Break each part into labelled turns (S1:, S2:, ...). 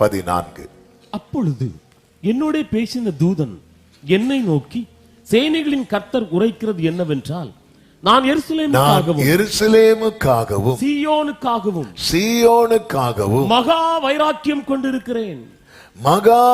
S1: 14.
S2: அப்பொழுது என்னோட பேசின தூதன் என்னை நோக்கி, சேனைகளின் கர்த்தர் உரைக்கிறது என்னவென்றால், நான் எருசலேமுக்காகவும் சீயோனுக்காகவும் மகா வைராக்கியம் கொண்டிருக்கிறேன்.
S1: மகா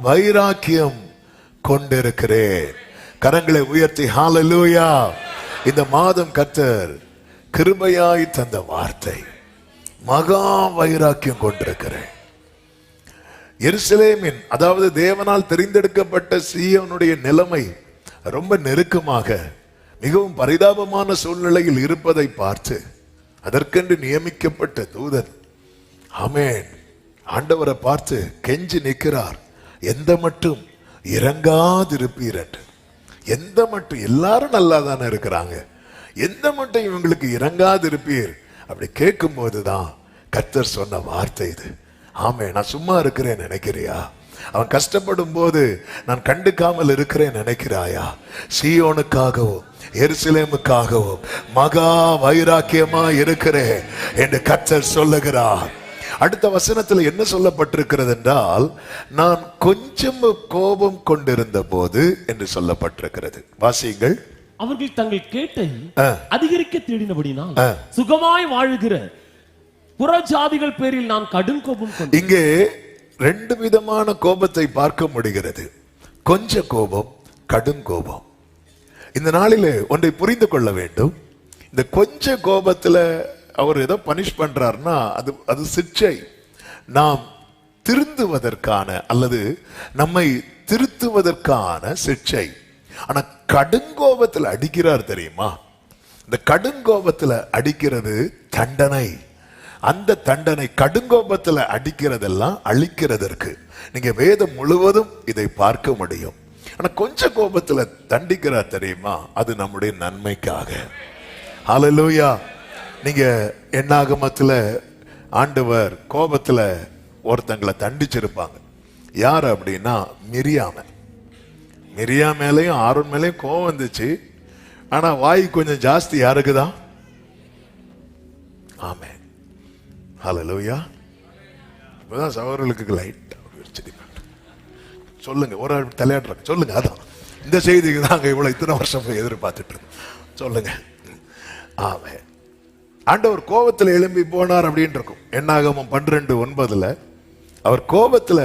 S1: வைராக்கியம் கொண்டிருக்கிறேன். கரங்களை உயர்த்தி ஹalleluya. இந்த மாதம் கர்த்தர் கிருபையாய் தந்த வார்த்தை, மகா வைராக்கியம் கொண்டிருக்கிறேன். எருசலேமின், அதாவது தேவனால் தெரிந்தெடுக்கப்பட்ட சீயோனுடைய நிலைமை ரொம்ப நெருக்கமாக, மிகவும் பரிதாபமான சூழ்நிலையில் இருப்பதை பார்த்து அதற்கென்று நியமிக்கப்பட்ட தூதன் ஆமென் ஆண்டவரை பார்த்து கெஞ்சி நிற்கிறார். எந்த மட்டும் இறங்காதிருப்பீர் என்று. எந்த மட்டும், எல்லாரும் நல்லா தானே இருக்கிறாங்க, எந்த மட்டும் இவங்களுக்கு இறங்காதிருப்பீர் அப்படி கேட்கும் போதுதான் கர்த்தர் சொன்ன வார்த்தை இது. ஆமே, நான் சும்மா இருக்கிறேன் நினைக்கிறியா? அவன் கஷ்டப்படும் போது நான் கண்டுக்காமல் இருக்கிறேன் நினைக்கிறாயா? சீயோனுக்காகவும் எருசலேமுக்காகவும் மகா வைராக்கியமா இருக்கிறேன் என்று கர்த்தர் சொல்லுகிறார். அடுத்த வசனத்தில் என்ன சொல்லப்பட்டிருக்கிறது என்றால், நான் கொஞ்சம் கோபம் கொண்டிருந்த போது என்று சொல்லப்பட்டிருக்கிறது. வாசியுங்கள்.
S2: அவர்கள் தங்கள் கேட்டை அதிகரிக்க தேடினபடினால் சுகமாய் வாழுகிற புறஜாதிகள் பேரில் நான் கடும் கோபம் கொண்டேன்.
S1: இங்கே ரெண்டு விதமான கோபத்தை பார்க்க முடிகிறது. கொஞ்ச கோபம், கடும் கோபம். இந்த நாளிலே ஒன்றை புரிந்து கொள்ள வேண்டும். இந்த கொஞ்ச கோபத்துல அவர் ஏதோ பனிஷ் பண்றாருன்னா அது சிக்ஷை, நாம் திருந்துவதற்கான அல்லது நம்மை திருத்துவதற்கான சிக்ஷை. ஆனா கடுங்கோபத்தில் அடிக்கிறார் தெரியுமா? இந்த கடுங்கோபத்துல அடிக்கிறது தண்டனை. அந்த தண்டனை, கடுங்கோபத்தில் அடிக்கிறதெல்லாம் அழிக்கிறதற்கு. நீங்க வேதம் முழுவதும் இதை பார்க்க முடியும். ஆனா கொஞ்ச கோபத்துல தண்டிக்கிறார் தெரியுமா? அது நம்முடைய நன்மைக்காக. ஹல்லேலூயா. நீங்க என்னாகமத்துல ஆண்டவர் கோபத்துல ஒருத்தங்களை தண்டிச்சிருப்பாங்க. யார் அப்படின்னா மிரியா மேலையும் ஆரோன் மேலையும் கோபம் வந்துச்சு. ஆனா வாய் கொஞ்சம் ஜாஸ்தி யாருக்குதான்? ஆமென். ஹல்லேலூயா. இப்பதான் சகோதரர்களுக்கு லைட் சொல்லுங்க, ஒரு ஆள் தலையாடுறாங்க, சொல்லுங்க. அதான் இந்த செய்திக்கு தாங்க இவ்வளவு இத்தனை வருஷம் எதிர்பார்த்துட்டு இருக்கோம். சொல்லுங்க. ஆமென். ஆண்டவர் கோபத்தில் எழும்பி போனார் அப்படின்னு இருக்கும். என்னாகமம் 12:9 அவர் கோபத்துல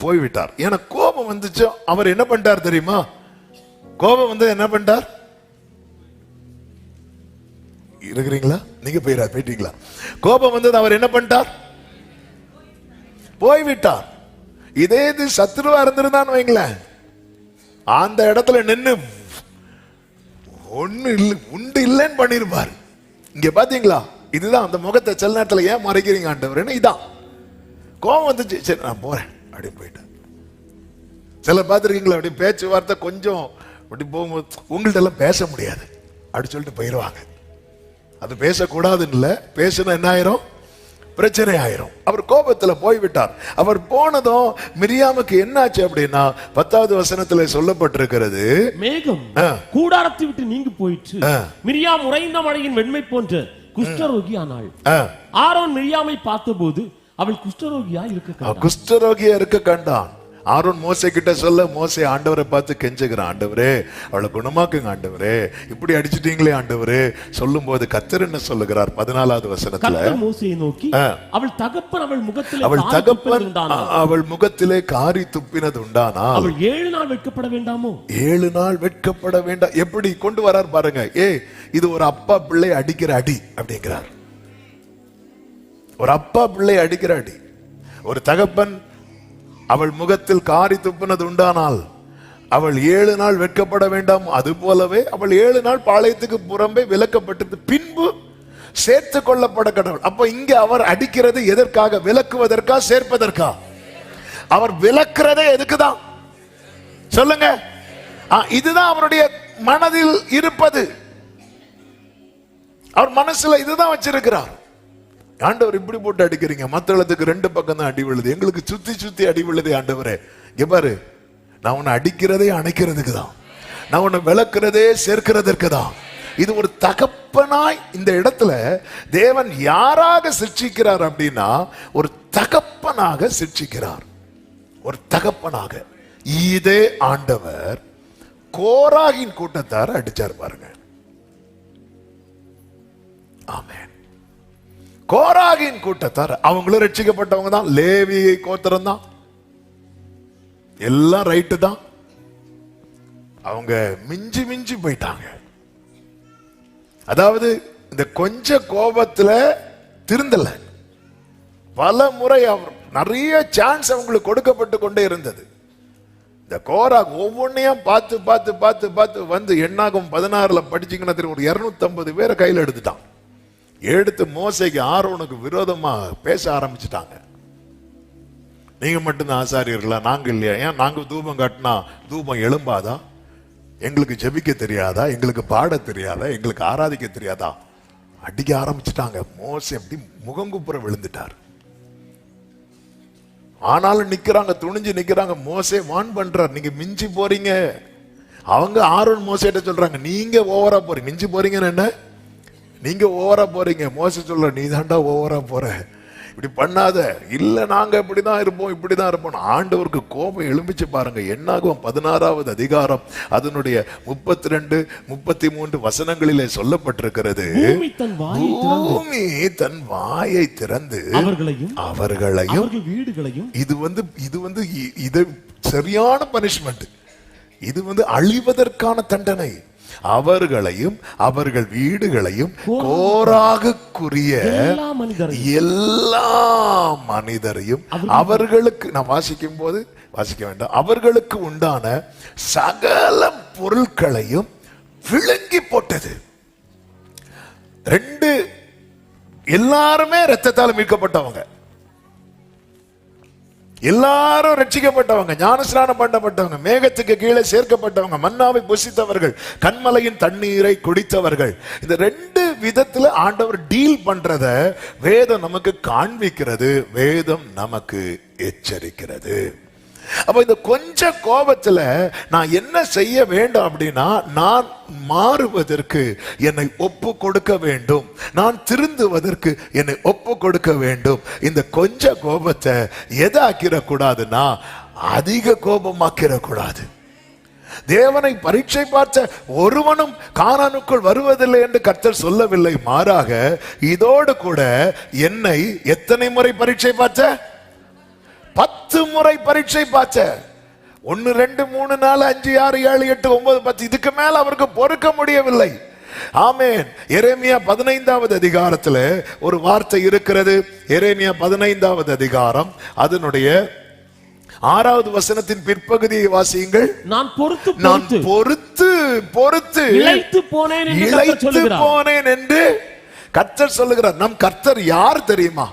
S1: போய்விட்டார். ஏன்னா கோபம் வந்துச்சோ அவர் என்ன பண்ணிட்டார் தெரியுமா? கோபம் வந்து என்ன பண்ணிட்டார்? இருக்கிறீங்களா? நீங்க போயிட்டீங்களா? கோபம் வந்தது, அவர் என்ன பண்ணிட்டார்? போய்விட்டார். இதே இது சத்துருவா இருந்திருந்தான்னு வைங்களேன், அந்த இடத்துல நின்று ஒண்ணு இல்லை உண்டு இல்லைன்னு பண்ணிருப்பார். இங்க பாத்தீங்களா? இதுதான் அந்த முகத்தை சில நேரத்துல ஏன் மறைக்கிறீங்க ஆண்டவர்? என்ன இதான் கோபம் வந்துச்சு, சரி நான் போறேன் அப்படின்னு போயிட்டேன். சில பார்த்துருக்கீங்களா? அப்படி பேச்சுவார்த்தை கொஞ்சம் அப்படி போகும்போது உங்கள்ட்ட எல்லாம் பேச முடியாது அப்படி சொல்லிட்டு போயிடுவாங்க. அது பேசக்கூடாதுன்னு இல்லை, பேசினா என்ன ஆயிரும்? பிரச்சனை ஆயிரும். அவர் கோபத்துல போய்விட்டார். அவர் போனதும் மிரியாமுக்கு என்ன ஆச்சு அப்படின்னா 10வது வசனத்துல சொல்லப்பட்டிருக்கிறது,
S2: மேகம் கூடாரத்தை விட்டு நீங்கி போயிற்று. மிரியாம் உறைந்த மழையின் வெண்மை போன்ற குஷ்டரோகி ஆனாள். ஆரோன் மிரியாமை பார்த்தபோது அவள் குஷ்டரோகியா இருக்க கண்டான். ஆரோன் மோசே கிட்ட சொல்ல, மோசே ஆண்டவரை பார்த்து கெஞ்சுகிறான், ஆண்டவரே அவளை குணமாக்குங்க ஆண்டவரே, இப்படி அடிச்சிட்டீங்களே ஆண்டவரே. சொல்லும் போது கர்த்தர் என்ன சொல்லுகிறார்? 14வது வசனத்துல, மோசேயை நோக்கி, அவள் தகப்பன்
S1: அவள் முகத்திலே காரி துப்பினது உண்டானா?
S2: அவள் 7 நாள் வெட்கப்பட வேண்டாமோ?
S1: 7 நாள் வெட்கப்பட வேண்டாம். எப்படி கொண்டு வரார் பாருங்க. இது ஒரு அப்பா பிள்ளை அடிக்கிற அடி அப்படிங்கிறார். ஒரு அப்பா பிள்ளை அடிக்கிற அடி. ஒரு தகப்பன் அவள் முகத்தில் காரி துப்பினது உண்டானால் அவள் 7 நாள் வெட்கப்பட வேண்டாம். அது போலவே அவள் 7 நாள் பாளையத்துக்கு புறம்பே விலக்கப்பட்டது, பின்பு சேர்த்து கொள்ளப்பட கடவுள். அப்ப இங்க அவர் அடிக்கிறது எதற்காக? விலக்குவதற்கா, சேர்ப்பதற்கா? அவர் விலக்குறதே எதுக்குதான் சொல்லுங்க? இதுதான் அவருடைய மனதில் இருப்பது. அவர் மனசுல இதுதான் வச்சிருக்கிறார். ஆண்டவர் இப்படி போட்டு அடிக்கிறீங்க, மத்தளத்துக்கு 2 பக்கம் தான் அடி விழுது, எங்களுக்கு சுத்தி சுத்தி அடி விழுதே ஆண்டவரே. இங்க பாரு, நான் உன்னை அடிக்கிறதே அணைக்கிறதுக்கு தான், நான் உன்னை விளக்குறதே சேர்க்கிறதற்கு தான். இது ஒரு தகப்பனாய் இந்த இடத்துல தேவன் யாராக சிருஷ்டிக்கிறார் அப்படின்னா, ஒரு தகப்பனாக சிட்சிக்கிறார். ஒரு தகப்பனாக. இதே ஆண்டவர் கோராகின் கூட்டத்தார அடிச்சார் பாருங்க. ஆமென். கோராகின் கூட்டத்தார் அவங்களும் ரட்சிக்கப்பட்டவங்க தான், லேவி கோத்திரம் தான், எல்லாம் ரைட்டு தான். அவங்க மிஞ்சி மிஞ்சி போயிட்டாங்க. அதாவது இந்த கொஞ்ச கோபத்துல திருந்தல, பல முறை நிறைய சான்ஸ் அவங்களுக்கு கொடுக்கப்பட்டு கொண்டே இருந்தது. இந்த கோராக் ஒவ்வொன்னையும் பார்த்து பார்த்து பார்த்து பார்த்து வந்து எண்ணாகும் 16 படிச்சீங்கன்னா தெரியும், ஒரு 250 பேரை கையில் எடுத்துட்டான். எடுத்து மோசைக்கு ஆரோனுக்கு விரோதமா பேச ஆரம்பிச்சுட்டாங்க. நீங்க மட்டும்தான் ஆசாரியர்களா, நாங்க இல்லையா? ஏன் நாங்க தூபம் காட்டினா தூபம் எழும்பாதா? எங்களுக்கு ஜெபிக்க தெரியாதா? எங்களுக்கு பாட தெரியாதா? எங்களுக்கு ஆராதிக்க தெரியாதா? அடிக்க ஆரம்பிச்சுட்டாங்க. மோசே அப்படி முகங்குப்புற விழுந்துட்டார். ஆனாலும் நிக்கிறாங்க, துணிஞ்சு நிக்கிறாங்க. மோசே வான் பண்றார், நீங்க மிஞ்சி போறீங்க. அவங்க ஆரோன் மோசேட்ட சொல்றாங்க, நீங்க ஓவரா போறீங்க. மிஞ்சி போறீங்கன்னு என்ன? நீங்க ஓவரா போறீங்க. மோசே சொல்ற, நீ தாண்டா ஓவரா போற, இப்படி பண்ணாத. இல்ல நாங்க இப்படிதான் இருப்போம், இப்படிதான் இருப்போம். ஆண்டவருக்கு கோபம் எழும்பிச்சு பாருங்க. என்னாகும் 16வது அதிகாரம் அதனுடைய 32, 33 வசனங்களிலே சொல்லப்பட்டிருக்கிறது. பூமி தன் வாயை திறந்து அவர்களையும்
S2: வீடுகளையும்,
S1: இது சரியான பனிஷ்மெண்ட். இது அழிவதற்கான தண்டனை. அவர்களையும் அவர்கள் வீடுகளையும் கோராகுக்குரிய எல்லா மனிதரையும் அவர்களுக்கு, நான் வாசிக்கும் போது வாசிக்க வேண்டாம், அவர்களுக்கு உண்டான சகல பொருட்களையும் விழுங்கி போட்டது. 2 எல்லாருமே இரத்தத்தால் மீட்கப்பட்டவங்க, எல்லாரும் ரட்சிக்கப்பட்டவங்க, ஞானஸ்நானம் பண்ணப்பட்டவங்க, மேகத்துக்கு கீழே சேர்க்கப்பட்டவங்க, மன்னாவை புசித்தவர்கள், கண்மலையின் தண்ணீரை குடித்தவர்கள். இந்த 2 விதத்துல ஆண்டவர் டீல் பண்றத வேதம் நமக்கு காண்பிக்கிறது, வேதம் நமக்கு எச்சரிக்கிறது. அப்ப இந்த கொஞ்ச கோபத்துல நான் என்ன செய்ய வேண்டும் அப்படின்னா, நான் மாறுவதற்கு என்னை ஒப்பு கொடுக்க வேண்டும், நான் திருந்துவதற்கு என்னை ஒப்பு கொடுக்க வேண்டும். இந்த கொஞ்ச கோபத்தை எதாக்கிற கூடாதுன்னா அதிக கோபமாக்கிற கூடாது. தேவனை பரீட்சை பார்த்த ஒருவனும் கானானுக்குள் வருவதில்லை என்று கர்த்தர் சொல்லவில்லை. மாறாக இதோடு கூட என்னை எத்தனை முறை பரீட்சை பார்த்த? 10 முறை பரீட்சை பார்த்த. 1 2 3 4 5 6 7 8 9 10 இதுக்கு மேல அவருக்கு பொறுக்க முடியவில்லை. ஆமென். எரேமியா 15வது அதிகாரத்தில் ஒரு வார்த்தை இருக்கிறது. எரேமியா 15வது அதிகாரம் அதனுடைய 6வது வசனத்தின் பிற்பகுதியை வாசியுங்கள்.
S2: நான் பொறுத்து இளைத்து
S1: போனேன் என்று கர்த்தர் சொல்லுகிறார். நம் கர்த்தர் யார் தெரியுமா?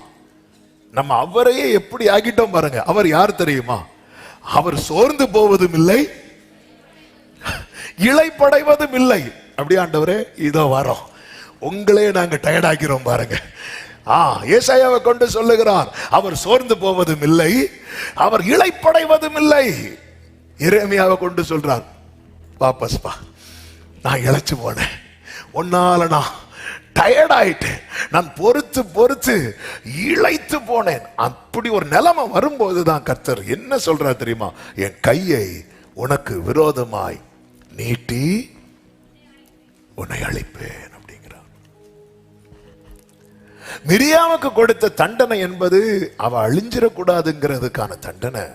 S1: நம்ம அவரையே எப்படி ஆகிட்டோம் பாருங்க. அவர் யார் தெரியுமா? அவர் சோர்ந்து போவதும் இல்லை, இளைப்படைவதும் இல்லை. அப்படி ஆண்டவரே இதோ வரோம், உங்களே நாங்க டயர்ட் ஆக்கிறோம் பாருங்க. ஏசாயாவை கொண்டு சொல்லுகிறார், அவர் சோர்ந்து போவதும் இல்லை, அவர் இளைப்படைவதும் இல்லை. எரேமியாவை கொண்டு சொல்றார், வாபஸ் பா, நான் இளைச்சு போனேன், உன்னால நான் டயர்ட் ஆயிட்டேன், நான் பொறுத்து இளைத்து போனேன். அப்படி ஒரு நிலைமை வரும்போதுதான் கர்த்தர் என்ன சொல்றார் தெரியுமா? என் கையை உனக்கு விரோதமாய் நீட்டி உன்னை அழிப்பேன் அப்படிங்கிறார். மிரியாமுக்கு கொடுத்த தண்டனை என்பது அவ அழிஞ்சிடக்கூடாதுங்கிறதுக்கான தண்டனை.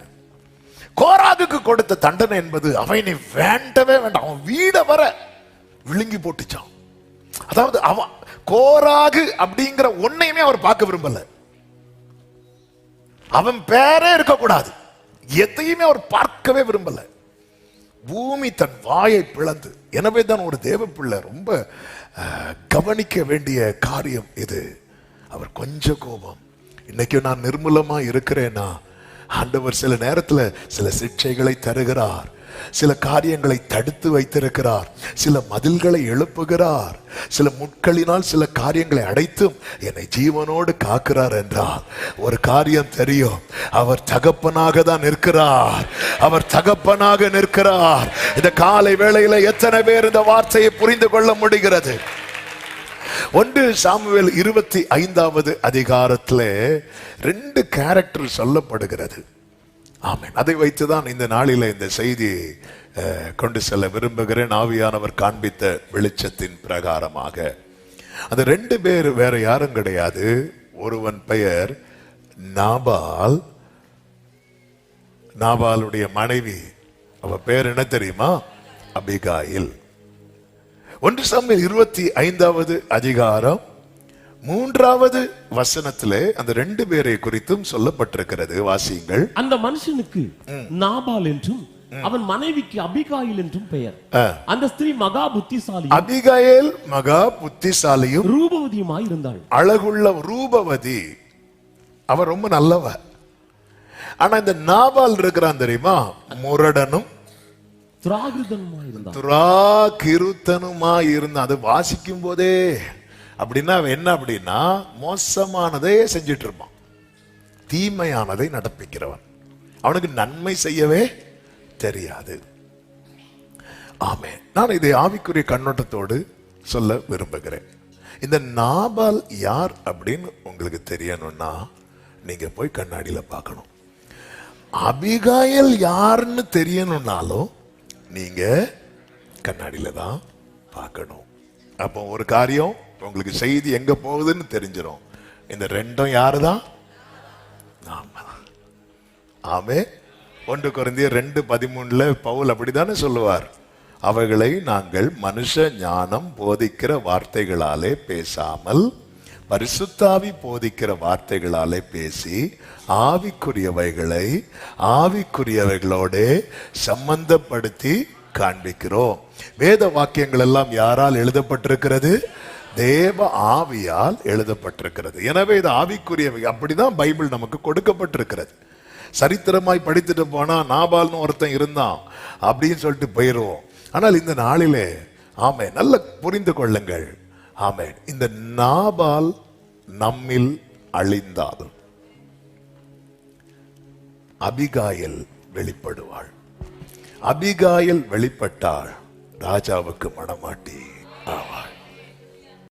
S1: கோராகுக்கு கொடுத்த தண்டனை என்பது அவன் நீ வேண்டவே வேண்டாம், அவன் வீட வர விழுங்கி போட்டுச்சான். அதாவது அவன் கோராகு அப்படிங்கிற ஒன்னையுமே அவர் பார்க்க விரும்பல. அவன் பேரே இருக்கக்கூடாது, எதையுமே அவர் பார்க்கவே விரும்பல. பூமி தன் வாயை பிளந்து. எனவே தான் ஒரு தேவ பிள்ளை ரொம்ப கவனிக்க வேண்டிய காரியம் இது. அவர் கொஞ்சம் கோபம். இன்னைக்கு நான் நிர்மூலமா இருக்கிறேன்னா ஆண்டவர் சில நேரத்துல சில சிக்ஷைகளை தருகிறார், சில காரியங்களை தடுத்து வைத்திருக்கிறார், சில மதில்களை எழுப்புகிறார், சில முட்களினால் சில காரியங்களை அடைத்தும் என்னை ஜீவனோடு காக்கிறார் என்றால் ஒரு காரியம் தெரியும், அவர் தகப்பனாக தான் நிற்கிறார், அவர் தகப்பனாக நிற்கிறார். இந்த காலை வேளையில எத்தனை பேர் இந்த வார்த்தையை புரிந்து கொள்ள முடிகிறது? 1 சாமுவேல் 25வது அதிகாரத்துல 2 கேரக்டர் சொல்லப்படுகிறது. ஆமென். அதை வைத்துதான் இந்த நாளில இந்த செய்தியை கொண்டு செல்ல விரும்புகிறேன். ஆவியானவர் காண்பித்த வெளிச்சத்தின் பிரகாரமாக அந்த 2 பேர் வேற யாரும் கிடையாது. ஒருவன் பெயர் நாபால், நாபாலுடைய மனைவி, அவ பேர் என்ன தெரியுமா? அபிகாயில். 1 சாமுவேல் 25வது அதிகாரம் 3வது வசனத்திலே அந்த 2 பேரை குறித்தும் சொல்லப்பட்டிருக்கிறது. வாசியுங்கள்.
S2: அந்த மனுஷனுக்கு நாபால் என்றும் அவன் மனைவிக்கு அபிகாயில் என்றும் பெயர். அந்த ஸ்திரீ மகா புத்திசாலி,
S1: அபிகாயில் மகா புத்திசாலியும்
S2: ரூபவதியுமாய் இருந்தாள்.
S1: அழகுள்ள ரூபவதி. அவ ரொம்ப நல்லவ. ஆனா இந்த நாபால் இருக்கிறான் தெரியுமா? முரடனும் துராகிருத்தனுமாய் இருந்தான். அது வாசிக்கும் போதே அப்படின்னா என்ன அப்படின்னா, மோசமானதே செஞ்சிட்டு இருப்பான், தீமையானதை நடப்பிக்கிறவன். அவனுக்கு நன்மை செய்யவே தெரியாது. ஆமே. நான் இதை ஆவிக்குரிய கண்ணோட்டத்தோடு சொல்ல விரும்புகிறேன். இந்த நாபால் யார் அப்படின்னு உங்களுக்கு தெரியணும்னா நீங்க போய் கண்ணாடியில பார்க்கணும். அபிகாயில் யாருன்னு தெரியணும்னாலும் நீங்க கண்ணாடியில தான் பார்க்கணும். அப்போ ஒரு காரியம் உங்களுக்கு செய்தி எங்க போகுதுன்னு தெரிஞ்சிடும். இந்த 2ம் யாருதான்? ஆமே. 1 கொரிந்தியர் 2:13 பவுல் அப்படித்தானே சொல்லுவார், அவைகளை நாங்கள் மனுஷ ஞானம் போதிக்கிற வார்த்தைகளாலே பேசாமல் பரிசுத்தாவி போதிக்கிற வார்த்தைகளாலே பேசி ஆவிக்குரியவைகளை ஆவிக்குரியவைகளோட சம்பந்தப்படுத்தி காண்பிக்கிறோம். வேத வாக்கியங்கள் எல்லாம் யாரால் எழுதப்பட்டிருக்கிறது? தேவ ஆவியால் எழுதப்பட்டிருக்கிறது. எனவே இது ஆவிக்குரியவை. அப்படிதான் பைபிள் நமக்கு கொடுக்கப்பட்டிருக்கிறது. சரித்திரமாய் படித்துட்டு போனா நாபால்னு ஒருத்தன் இருந்தான் அப்படின்னு சொல்லிட்டு போயிடுவோம். ஆனால் இந்த நாளிலே ஆமே நல்ல புரிந்து கொள்ளுங்கள். ஆமே, இந்த நாபால் நம்மில் அழிந்தால் அபிகாயில் வெளிப்படுவாள். அபிகாயில் வெளிப்பட்டாள், ராஜாவுக்கு மணமாட்டி ஆவாள்.